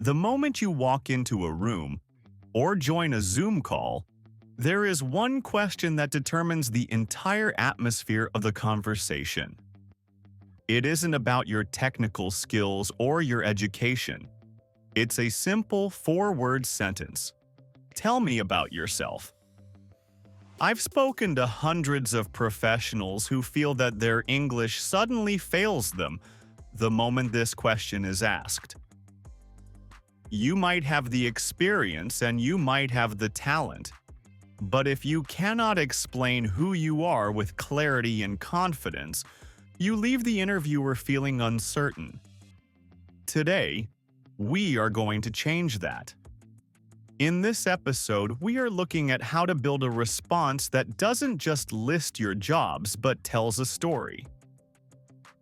The moment you walk into a room or join a Zoom call, there is one question that determines the entire atmosphere of the conversation. It isn't about your technical skills or your education. It's a simple four-word sentence. Tell me about yourself. I've spoken to hundreds of professionals who feel that their English suddenly fails them the moment this question is asked. You might have the experience and you might have the talent, but if you cannot explain who you are with clarity and confidence, you leave the interviewer feeling uncertain. Today, we are going to change that. In this episode, we are looking at how to build a response that doesn't just list your jobs but tells a story.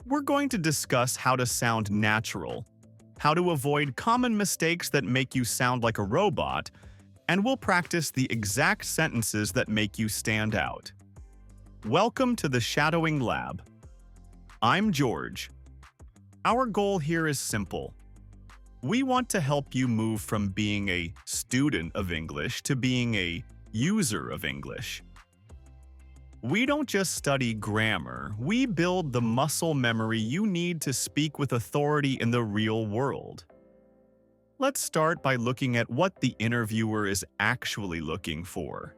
We're going to discuss how to sound natural, how to avoid common mistakes that make you sound like a robot, and we'll practice the exact sentences that make you stand out. Welcome to the Shadowing Lab. I'm George. Our goal here is simple. We want to help you move from being a student of English to being a user of English. We don't just study grammar, we build the muscle memory you need to speak with authority in the real world. Let's start by looking at what the interviewer is actually looking for.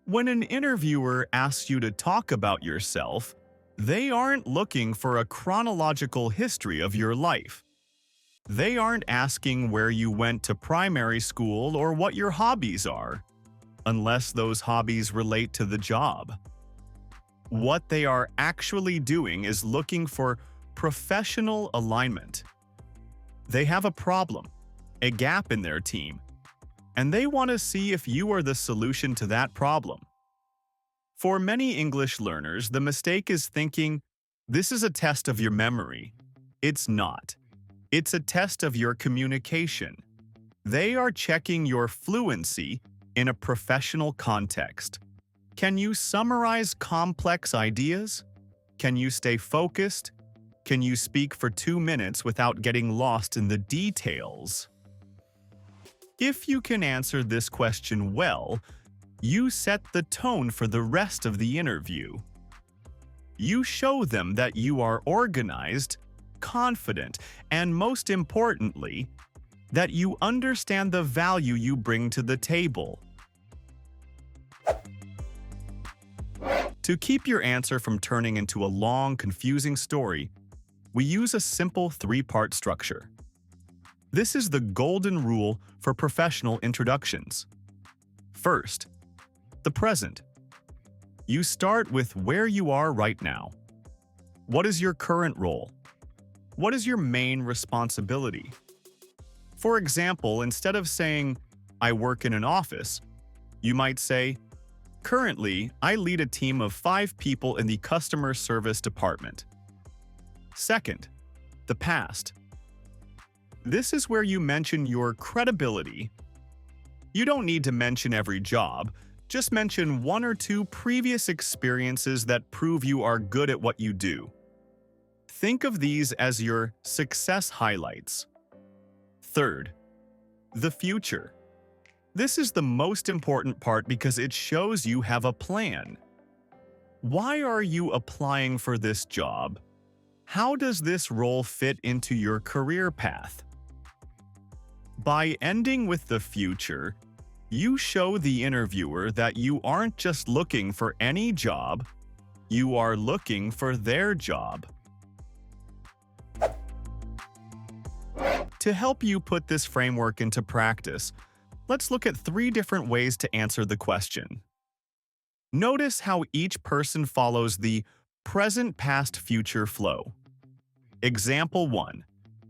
When an interviewer asks you to talk about yourself, they aren't looking for a chronological history of your life. They aren't asking where you went to primary school or what your hobbies are, unless those hobbies relate to the job. What they are actually doing is looking for professional alignment. They have a problem, a gap in their team, and they want to see if you are the solution to that problem. For many English learners, the mistake is thinking, this is a test of your memory. It's not. It's a test of your communication. They are checking your fluency in a professional context. Can you summarize complex ideas? Can you stay focused? Can you speak for 2 minutes without getting lost in the details? If you can answer this question well, you set the tone for the rest of the interview. You show them that you are organized, confident, and most importantly, that you understand the value you bring to the table. To keep your answer from turning into a long, confusing story, we use a simple 3-part structure. This is the golden rule for professional introductions. First, the present. You start with where you are right now. What is your current role? What is your main responsibility? For example, instead of saying, I work in an office, you might say, currently, I lead a team of 5 people in the customer service department. Second, the past. This is where you mention your credibility. You don't need to mention every job, just mention 1 or 2 previous experiences that prove you are good at what you do. Think of these as your success highlights. Third, the future. This is the most important part because it shows you have a plan. Why are you applying for this job? How does this role fit into your career path? By ending with the future, you show the interviewer that you aren't just looking for any job, you are looking for their job. To help you put this framework into practice, let's look at 3 different ways to answer the question. Notice how each person follows the present, past, future flow. Example 1.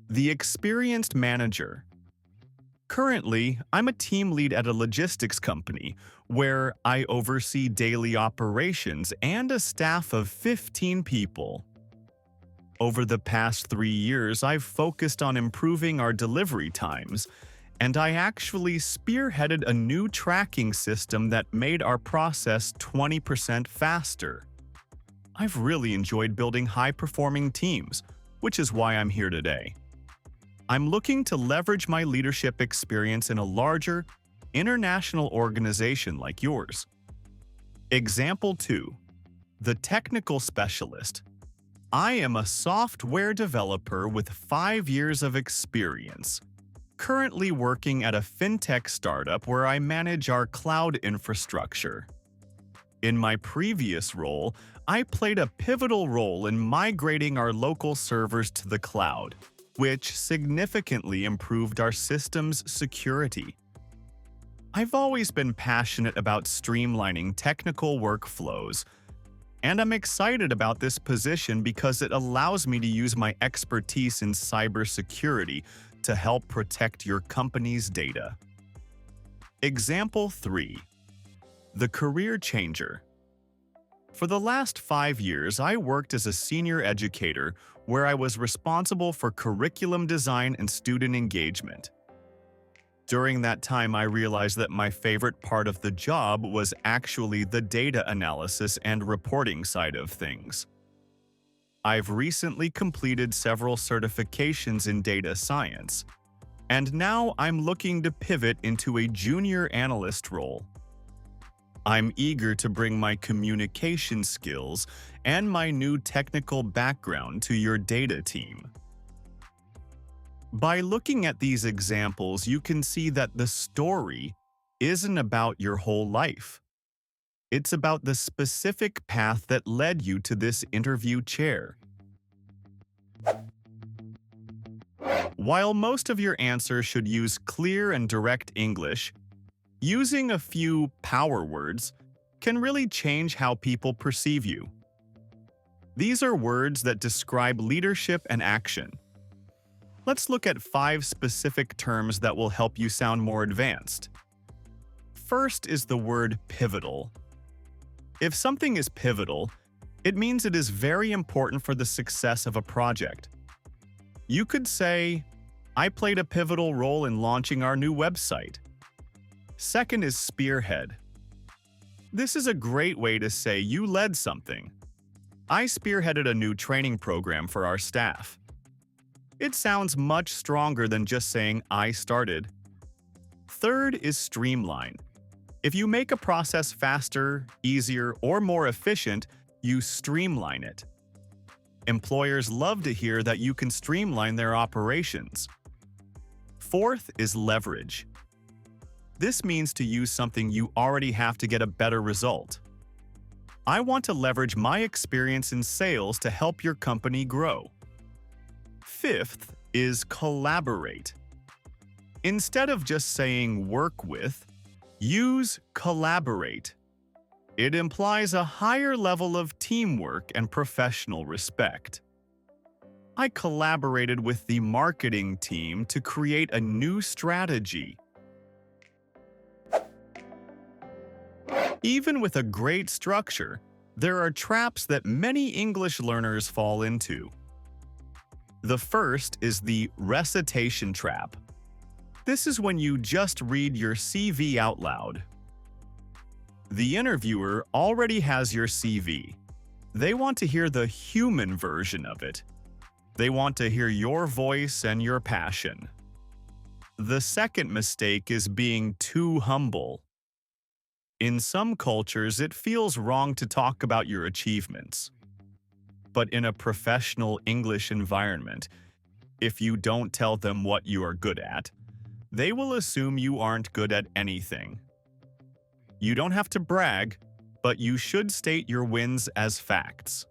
The experienced manager. Currently, I'm a team lead at a logistics company where I oversee daily operations and a staff of 15 people. Over the past 3 years, I've focused on improving our delivery times, and I actually spearheaded a new tracking system that made our process 20% faster. I've really enjoyed building high-performing teams, which is why I'm here today. I'm looking to leverage my leadership experience in a larger, international organization like yours. Example 2. The technical specialist. I am a software developer with 5 years of experience, currently working at a fintech startup where I manage our cloud infrastructure. In my previous role, I played a pivotal role in migrating our local servers to the cloud, which significantly improved our system's security. I've always been passionate about streamlining technical workflows, and I'm excited about this position because it allows me to use my expertise in cybersecurity to help protect your company's data. Example 3. The career changer. For the last 5 years, I worked as a senior educator where I was responsible for curriculum design and student engagement. During that time, I realized that my favorite part of the job was actually the data analysis and reporting side of things. I've recently completed several certifications in data science, and now I'm looking to pivot into a junior analyst role. I'm eager to bring my communication skills and my new technical background to your data team. By looking at these examples, you can see that the story isn't about your whole life. It's about the specific path that led you to this interview chair. While most of your answers should use clear and direct English, using a few power words can really change how people perceive you. These are words that describe leadership and action. Let's look at 5 specific terms that will help you sound more advanced. First is the word pivotal. If something is pivotal, it means it is very important for the success of a project. You could say, I played a pivotal role in launching our new website. Second is spearhead. This is a great way to say you led something. I spearheaded a new training program for our staff. It sounds much stronger than just saying I started. Third is streamline. If you make a process faster, easier, or more efficient, you streamline it. Employers love to hear that you can streamline their operations. Fourth is leverage. This means to use something you already have to get a better result. I want to leverage my experience in sales to help your company grow. Fifth is collaborate. Instead of just saying work with, use collaborate. It implies a higher level of teamwork and professional respect. I collaborated with the marketing team to create a new strategy. Even with a great structure, there are traps that many English learners fall into. The first is the recitation trap. This is when you just read your CV out loud. The interviewer already has your CV. They want to hear the human version of it. They want to hear your voice and your passion. The second mistake is being too humble. In some cultures, it feels wrong to talk about your achievements. But in a professional English environment, if you don't tell them what you are good at, they will assume you aren't good at anything. You don't have to brag, but you should state your wins as facts.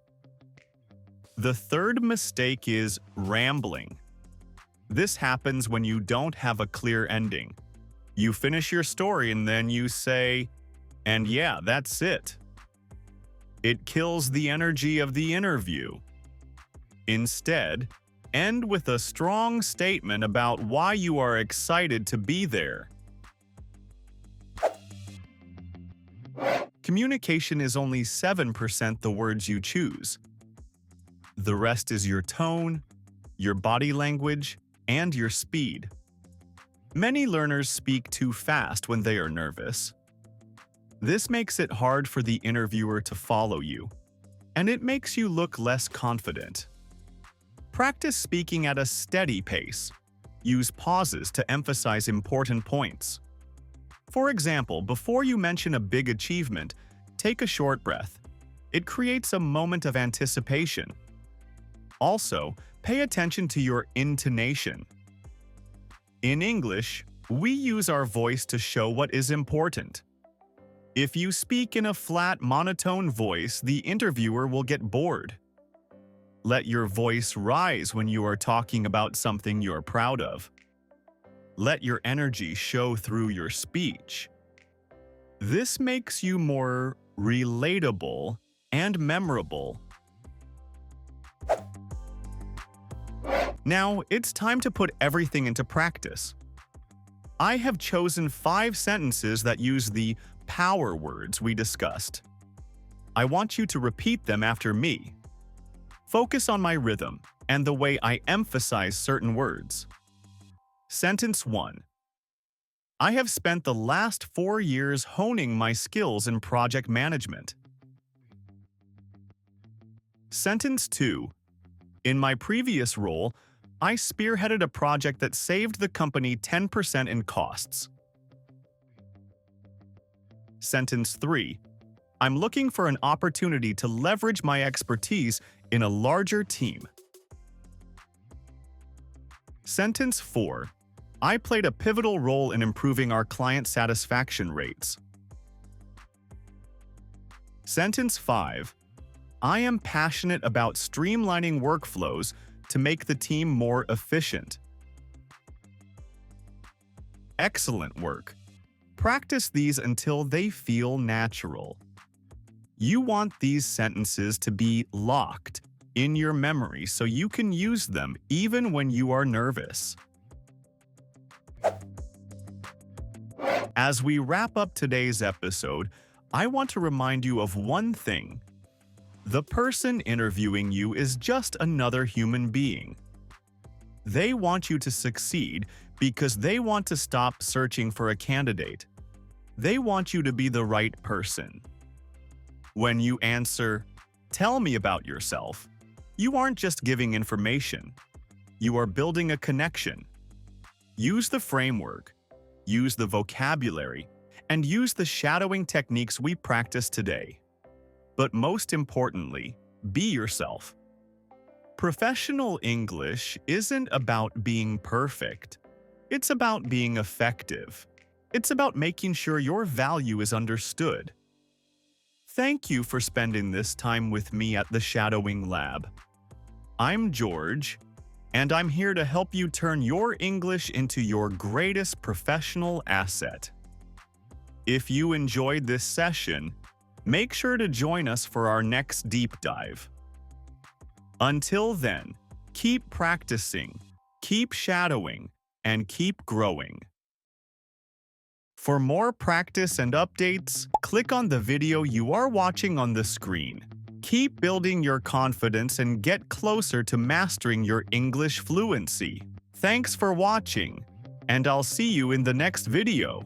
The third mistake is rambling. This happens when you don't have a clear ending. You finish your story and then you say, and yeah, that's it. It kills the energy of the interview. Instead, end with a strong statement about why you are excited to be there. Communication is only 7% the words you choose. The rest is your tone, your body language, and your speed. Many learners speak too fast when they are nervous. This makes it hard for the interviewer to follow you, and it makes you look less confident. Practice speaking at a steady pace. Use pauses to emphasize important points. For example, before you mention a big achievement, take a short breath. It creates a moment of anticipation. Also, pay attention to your intonation. In English, we use our voice to show what is important. If you speak in a flat, monotone voice, the interviewer will get bored. Let your voice rise when you are talking about something you're proud of. Let your energy show through your speech. This makes you more relatable and memorable. Now, it's time to put everything into practice. I have chosen 5 sentences that use the power words we discussed. I want you to repeat them after me. Focus on my rhythm and the way I emphasize certain words. Sentence 1. I have spent the last 4 years honing my skills in project management. Sentence 2. In my previous role, I spearheaded a project that saved the company 10% in costs. Sentence 3. I'm looking for an opportunity to leverage my expertise in a larger team. Sentence 4. I played a pivotal role in improving our client satisfaction rates. Sentence 5. I am passionate about streamlining workflows to make the team more efficient. Excellent work. Practice these until they feel natural. You want these sentences to be locked in your memory so you can use them even when you are nervous. As we wrap up today's episode, I want to remind you of one thing. The person interviewing you is just another human being. They want you to succeed because they want to stop searching for a candidate. They want you to be the right person. When you answer, "Tell me about yourself," you aren't just giving information. You are building a connection. Use the framework, use the vocabulary, and use the shadowing techniques we practiced today. But most importantly, be yourself. Professional English isn't about being perfect. It's about being effective. It's about making sure your value is understood. Thank you for spending this time with me at the Shadowing Lab. I'm George, and I'm here to help you turn your English into your greatest professional asset. If you enjoyed this session, make sure to join us for our next deep dive. Until then, keep practicing, keep shadowing, and keep growing. For more practice and updates, click on the video you are watching on the screen. Keep building your confidence and get closer to mastering your English fluency. Thanks for watching, and I'll see you in the next video.